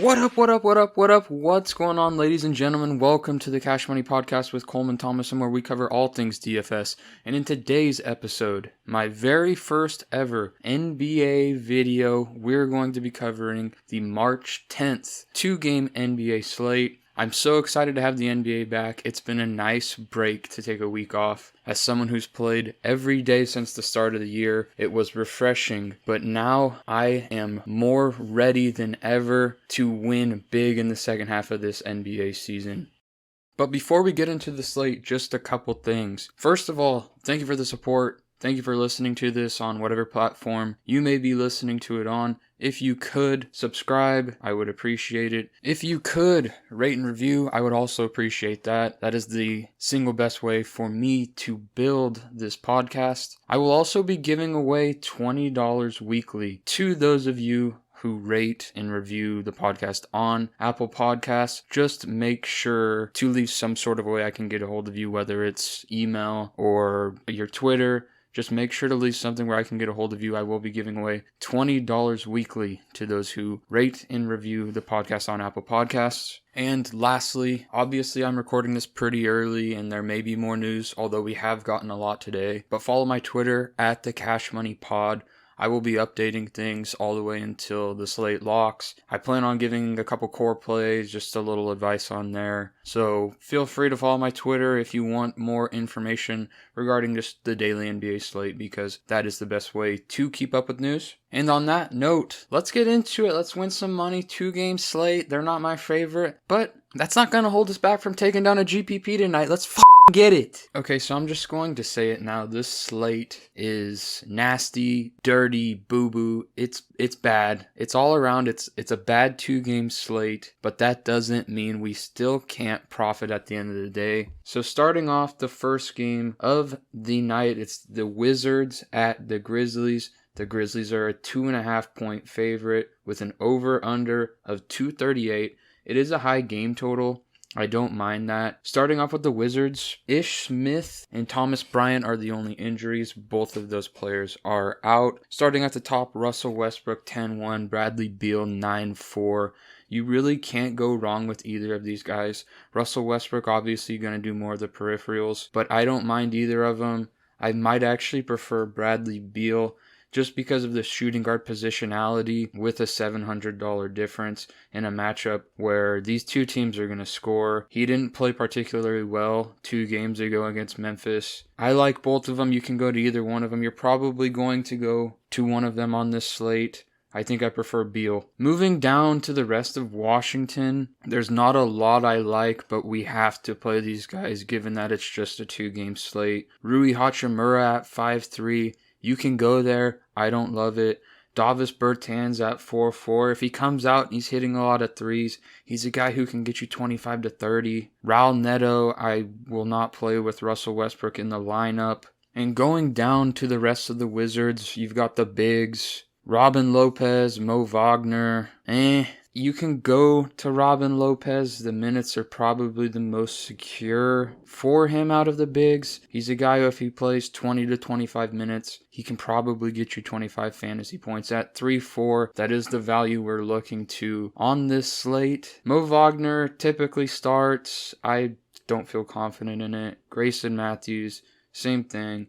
What's going on, ladies and gentlemen? Welcome to the Cash Money Podcast with Coleman Thomason, where we cover all things DFS. And in today's episode, my very first ever NBA video, we're going to be covering the March 10th 2-game NBA slate. I'm so excited to have the NBA back. It's been a nice break to take a week off. As someone who's played every day since the start of the year, it was refreshing. But now I am more ready than ever to win big in the second half of this NBA season. But before we get into the slate, just a couple things. First of all, thank you for the support. Thank you for listening to this on whatever platform you may be listening to it on. If you could subscribe, I would appreciate it. If you could rate and review, I would also appreciate that. That is the single best way for me to build this podcast. I will also be giving away $20 weekly to those of you who rate and review the podcast on Apple Podcasts. Just make sure to leave some sort of way I can get a hold of you, whether it's email or your Twitter. Just make sure to leave something where I can get a hold of you. I will be giving away $20 weekly to those who rate and review the podcast on Apple Podcasts. And lastly, obviously I'm recording this pretty early and there may be more news, although we have gotten a lot today. But follow my Twitter at the Cash Money Pod. I will be updating things all the way until the slate locks. I plan on giving a couple core plays, just a little advice on there. So feel free to follow my Twitter if you want more information regarding just the daily NBA slate, because that is the best way to keep up with news. And on that note, let's get into it. Let's win some money. 2-game slate. They're not my favorite, but that's not going to hold us back from taking down a GPP tonight. Let's get it. Okay, so I'm just going to say it now. This slate is nasty, dirty, boo-boo. It's bad. It's all around. It's a bad 2-game slate, but that doesn't mean we still can't profit at the end of the day. So starting off the first game of the night, it's the Wizards at the Grizzlies. The Grizzlies are a 2.5 point favorite with an over-under of 238. It is a high game total. I don't mind that. Starting off with the Wizards, Ish Smith and Thomas Bryant are the only injuries. Both of those players are out. Starting at the top, Russell Westbrook 10-1, Bradley Beal 9-4. You really can't go wrong with either of these guys. Russell Westbrook obviously going to do more of the peripherals, but I don't mind either of them. I might actually prefer Bradley Beal, just because of the shooting guard positionality with a $700 difference in a matchup where these two teams are going to score. He didn't play particularly well 2 games ago against Memphis. I like both of them. You can go to either one of them. You're probably going to go to one of them on this slate. I think I prefer Beal. Moving down to the rest of Washington, there's not a lot I like, but we have to play these guys given that it's just a 2-game slate. Rui Hachimura at 5'3". You can go there. I don't love it. Davis Bertans at 4-4. If he comes out and he's hitting a lot of threes, he's a guy who can get you 25 to 30. Raul Neto, I will not play with Russell Westbrook in the lineup. And going down to the rest of the Wizards, you've got the bigs. Robin Lopez, Mo Wagner. You can go to Robin Lopez. The minutes are probably the most secure for him out of the bigs. He's a guy who, if he plays 20 to 25 minutes, he can probably get you 25 fantasy points at 3-4. That is the value we're looking to on this slate. Mo Wagner typically starts. I don't feel confident in it. Grayson Matthews, same thing.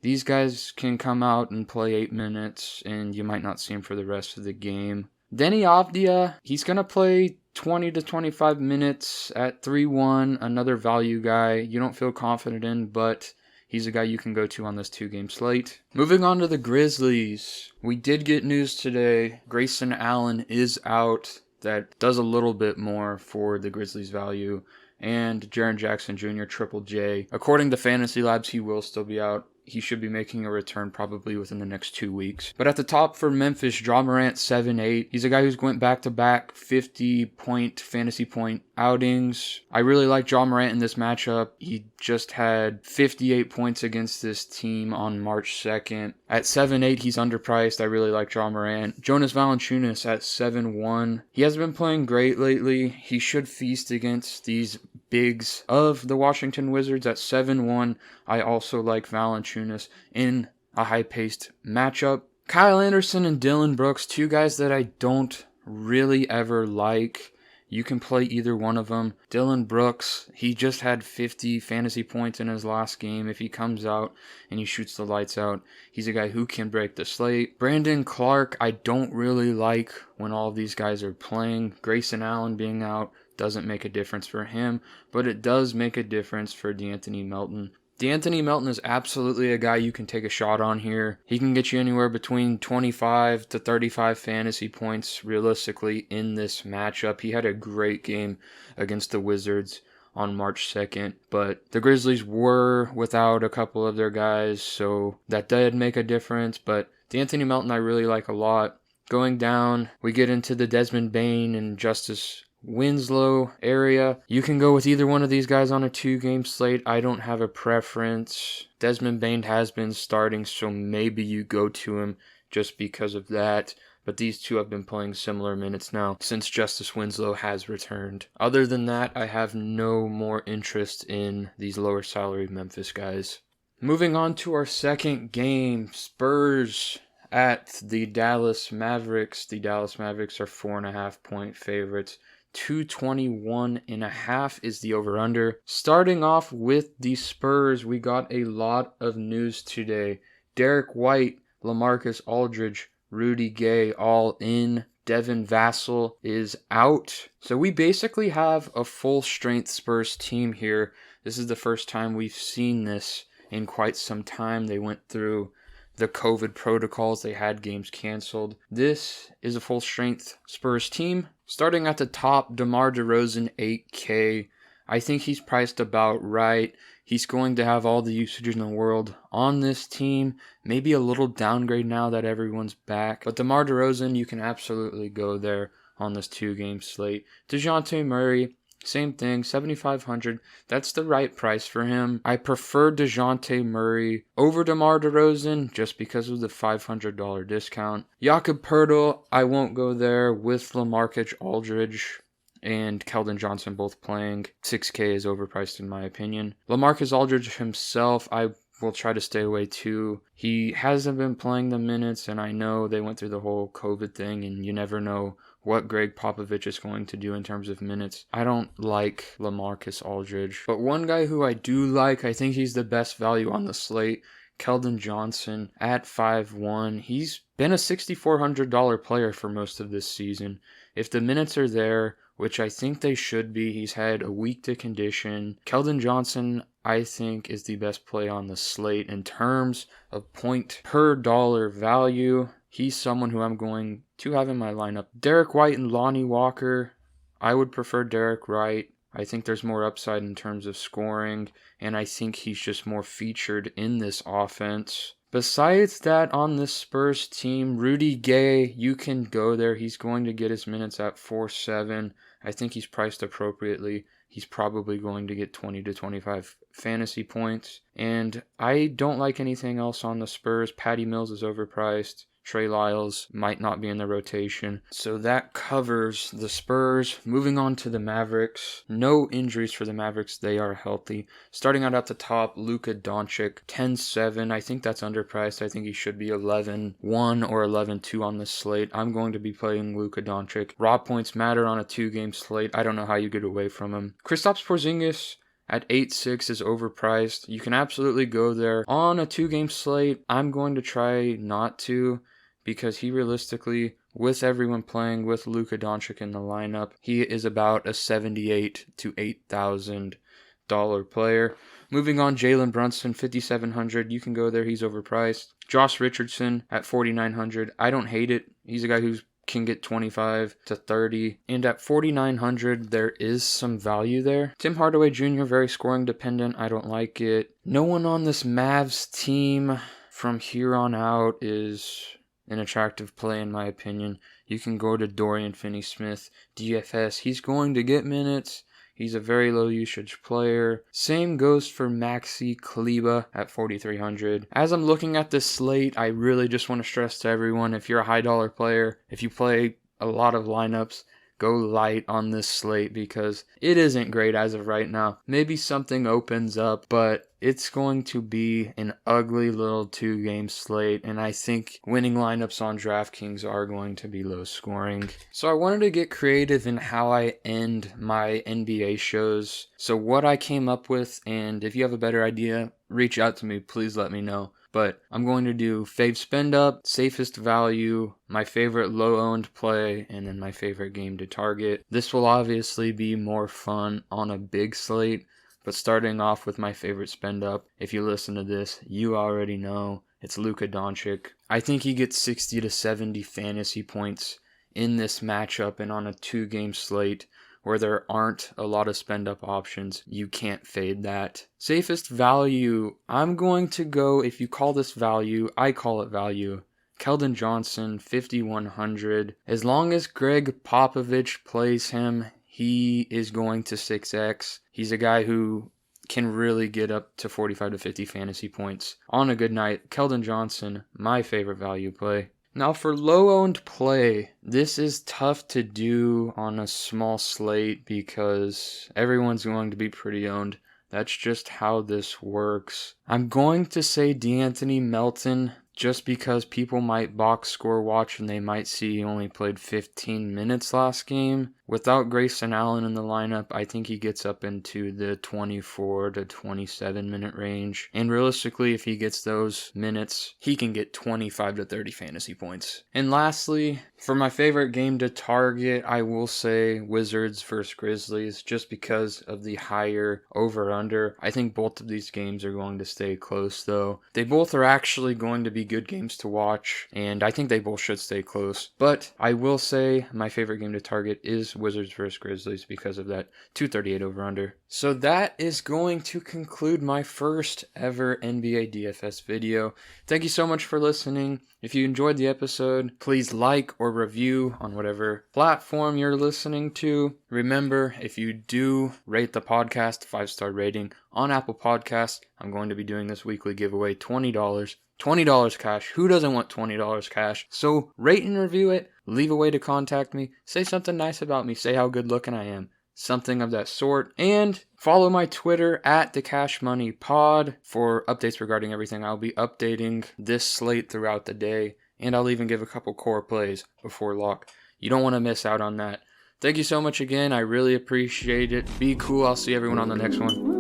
These guys can come out and play 8 minutes, and you might not see him for the rest of the game. Denny Avdia, he's going to play 20 to 25 minutes at 3-1, another value guy you don't feel confident in, but he's a guy you can go to on this 2-game slate. Moving on to the Grizzlies. We did get news today. Grayson Allen is out. That does a little bit more for the Grizzlies value. And Jaren Jackson Jr., Triple J. According to Fantasy Labs, he will still be out. He should be making a return probably within the next 2 weeks. But at the top for Memphis, Ja Morant 7-8. He's a guy who's went back-to-back 50-point fantasy point outings. I really like Ja Morant in this matchup. He just had 58 points against this team on March 2nd. At 7-8, he's underpriced. I really like Ja Morant. Jonas Valanciunas at 7-1. He hasn't been playing great lately. He should feast against these bigs of the Washington Wizards at 7-1. I also like Valanciunas in a high-paced matchup. Kyle Anderson and Dylan Brooks, two guys that I don't really ever like. You can play either one of them. Dillon Brooks, he just had 50 fantasy points in his last game. If he comes out and he shoots the lights out, he's a guy who can break the slate. Brandon Clark, I don't really like when all of these guys are playing. Grayson Allen being out doesn't make a difference for him, but it does make a difference for D'Anthony Melton. D'Anthony Melton is absolutely a guy you can take a shot on here. He can get you anywhere between 25 to 35 fantasy points realistically in this matchup. He had a great game against the Wizards on March 2nd, but the Grizzlies were without a couple of their guys, so that did make a difference. But D'Anthony Melton I really like a lot. Going down, we get into the Desmond, Bane, and Justice Winslow area. You can go with either one of these guys on a 2-game slate. I don't have a preference. Desmond Bane has been starting, so maybe you go to him just because of that. But these two have been playing similar minutes now since Justice Winslow has returned. Other than that, I have no more interest in these lower salary Memphis guys. Moving on to our second game, Spurs at the Dallas Mavericks. The Dallas Mavericks are 4.5-point favorites. 221.5 is the over-under. Starting off with the Spurs, we got a lot of news today. Derek White, LaMarcus Aldridge, Rudy Gay all in. Devin Vassell is out. So we basically have a full-strength Spurs team here. This is the first time we've seen this in quite some time. They went through the COVID protocols. They had games canceled. This is a full-strength Spurs team. Starting at the top, Demar Derozan, 8K. I think he's priced about right. He's going to have all the usage in the world on this team. Maybe a little downgrade now that everyone's back. But DeMar DeRozan, you can absolutely go there on this 2-game slate. DeJounte Murray, same thing, 7,500. That's the right price for him. I prefer DeJounte Murray over DeMar DeRozan just because of the $500 discount. Jakob Poeltl, I won't go there with LaMarcus Aldridge and Kelden Johnson both playing. 6K is overpriced in my opinion. LaMarcus Aldridge himself, I will try to stay away too. He hasn't been playing the minutes, and I know they went through the whole COVID thing, and you never know what Greg Popovich is going to do in terms of minutes. I don't like LaMarcus Aldridge. But one guy who I do like, I think he's the best value on the slate, Kelden Johnson at 5'1". He's been a $6,400 player for most of this season. If the minutes are there, which I think they should be, he's had a week to condition. Kelden Johnson, I think, is the best play on the slate in terms of point per dollar value. He's someone who I'm going to have in my lineup. Derek White and Lonnie Walker, I would prefer Derek White. I think there's more upside in terms of scoring, and I think he's just more featured in this offense. Besides that, on this Spurs team, Rudy Gay, you can go there. He's going to get his minutes at 4.7. I think he's priced appropriately. He's probably going to get 20 to 25 fantasy points. And I don't like anything else on the Spurs. Patty Mills is overpriced. Trey Lyles might not be in the rotation. So that covers the Spurs. Moving on to the Mavericks. No injuries for the Mavericks. They are healthy. Starting out at the top, Luka Doncic, 10.7. I think that's underpriced. I think he should be 11.1 or 11.2 on the slate. I'm going to be playing Luka Doncic. Raw points matter on a 2-game slate. I don't know how you get away from him. Kristaps Porzingis at 8.6 is overpriced. You can absolutely go there. On a 2-game slate, I'm going to try not to, because he realistically, with everyone playing with Luka Doncic in the lineup, he is about a $78,000 to $8,000 player. Moving on, Jalen Brunson, 5,700. You can go there. He's overpriced. Josh Richardson at 4,900. I don't hate it. He's a guy who can get 25 to 30. And at 4,900, there is some value there. Tim Hardaway Jr., very scoring dependent. I don't like it. No one on this Mavs team from here on out is an attractive play in my opinion. You can go to Dorian Finney-Smith, DFS. He's going to get minutes. He's a very low usage player. Same goes for Maxi Kleber at 4,300. As I'm looking at this slate, I really just want to stress to everyone, if you're a high dollar player, if you play a lot of lineups, go light on this slate because it isn't great as of right now. Maybe something opens up, but it's going to be an ugly little 2-game slate, and I think winning lineups on DraftKings are going to be low scoring. So I wanted to get creative in how I end my NBA shows. So what I came up with, and if you have a better idea, reach out to me, please let me know. But I'm going to do fave spend up, safest value, my favorite low owned play, and then my favorite game to target. This will obviously be more fun on a big slate, but starting off with my favorite spend up, if you listen to this, you already know it's Luka Doncic. I think he gets 60 to 70 fantasy points in this matchup, and on a 2-game slate where there aren't a lot of spend up options, you can't fade that. Safest value, I'm going to go, if you call this value, I call it value. Kelden Johnson, 5,100. As long as Greg Popovich plays him, he is going to 6x. He's a guy who can really get up to 45 to 50 fantasy points. On a good night, Kelden Johnson, my favorite value play. Now for low-owned play, this is tough to do on a small slate because everyone's going to be pretty owned. That's just how this works. I'm going to say DeAnthony Melton just because people might box score watch and they might see he only played 15 minutes last game. Without Grayson Allen in the lineup, I think he gets up into the 24 to 27 minute range. And realistically, if he gets those minutes, he can get 25 to 30 fantasy points. And lastly, for my favorite game to target, I will say Wizards versus Grizzlies just because of the higher over-under. I think both of these games are going to stay close though. They both are actually going to be good games to watch, and I think they both should stay close. But I will say my favorite game to target is Wizards versus Grizzlies because of that 238 over under. So that is going to conclude my first ever NBA DFS video. Thank you so much for listening. If you enjoyed the episode, please like or review on whatever platform you're listening to. Remember, if you do rate the podcast 5-star rating on Apple Podcasts, I'm going to be doing this weekly giveaway, $20. $20 cash. Who doesn't want $20 cash? So rate and review it. Leave a way to contact me. Say something nice about me. Say how good looking I am. Something of that sort. And follow my Twitter at @TheCashMoneyPod for updates regarding everything. I'll be updating this slate throughout the day. And I'll even give a couple core plays before lock. You don't want to miss out on that. Thank you so much again. I really appreciate it. Be cool. I'll see everyone on the next one.